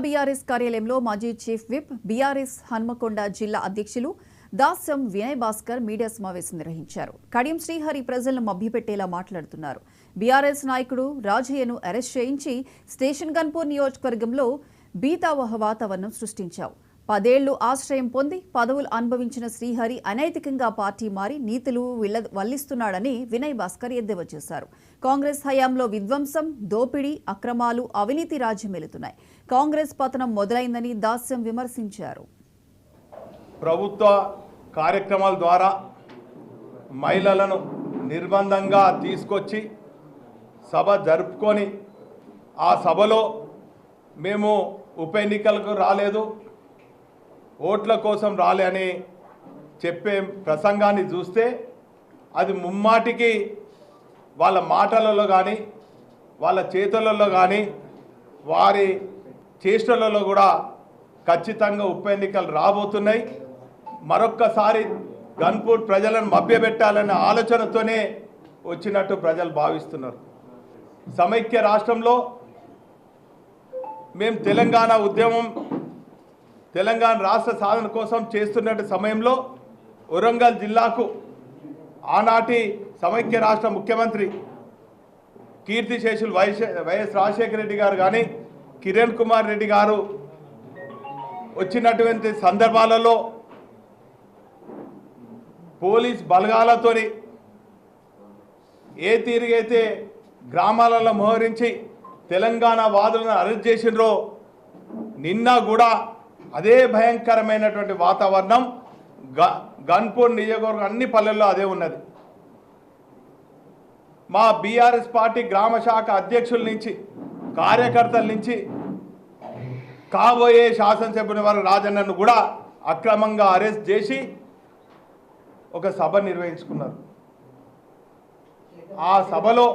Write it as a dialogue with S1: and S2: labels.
S1: BRS కార్యాలయంలో మాజీ chief whip BRS Hanamkonda జిల్లా అధ్యక్షులు దాస్యం వినయ్ భాస్కర్ మీడియా సమావేశం నిర్వహించారు. కడియం శ్రీహరి ప్రజలను మభ్యపెట్టేలా మాట్లాడుతున్నారు. బీఆర్ఎస్ నాయకుడు రాజయ్యను అరెస్ట్ చేయించి స్టేషన్ గన్పూర్ నియోజకవర్గంలో బీతావహ వాతావరణం సృష్టించావు. 10 ఏళ్లు ఆశ్రయం పొంది పదవులు అనుభవించిన శ్రీహరి అనైతికంగా పార్టీ మారి నీతులు వల్లిస్తున్నాడని వినయ్ భాస్కర్ ఎద్దేవా చేశారు. కాంగ్రెస్ హయాంలో విధ్వంసం, దోపిడీ, అక్రమాలు, అవినీతి రాజ్యమేలుతున్నాయి. కాంగ్రెస్ పతనం మొదలైందని దాస్యం విమర్శించారు.
S2: ప్రభుత్వ కార్యక్రమాల ద్వారా మహిళలను నిర్బంధంగా తీసుకొచ్చి సభ జరుపుకొని ఆ సభలో మేము ఉప ఎన్నికలకు రాలేదు, ఓట్ల కోసం రాలే అని చెప్పే ప్రసంగాన్ని చూస్తే అది ముమ్మాటికి వాళ్ళ మాటలలో కానీ వాళ్ళ చేతులలో కానీ వారి చేష్టలలో కూడా ఖచ్చితంగా ఉప ఎన్నికలు రాబోతున్నాయి. మరొక్కసారి గన్పూర్ ప్రజలను మభ్యపెట్టాలనే ఆలోచనతోనే వచ్చినట్టు ప్రజలు భావిస్తున్నారు. సమైక్య రాష్ట్రంలో మేము తెలంగాణ రాష్ట్ర సాధన కోసం చేస్తున్న సమయంలో వరంగల్ జిల్లాకు ఆనాటి సమైక్య రాష్ట్ర ముఖ్యమంత్రి కీర్తిశేషులు వైఎస్ రాజశేఖర రెడ్డి గారు కానీ కిరణ్ కుమార్ రెడ్డి గారు వచ్చినటువంటి సందర్భాలలో పోలీస్ బలగాలతో ఏ తీరుగైతే గ్రామాలలో మోహరించి తెలంగాణ వాదులను అరెస్ట్ చేసినరో నిన్న కూడా అదే భయంకరమైనటువంటి వాతావరణం గన్పూర్ నియోజకవర్గం అన్ని పల్లెల్లో అదే ఉన్నది. మా బీఆర్ఎస్ పార్టీ గ్రామ శాఖ అధ్యక్షుల నుంచి కార్యకర్తల నుంచి కాబోయే శాసనసభ్యుని వారు రాజన్నను కూడా అక్రమంగా అరెస్ట్ చేసి ఒక సభ నిర్వహించుకున్నారు. ఆ సభలో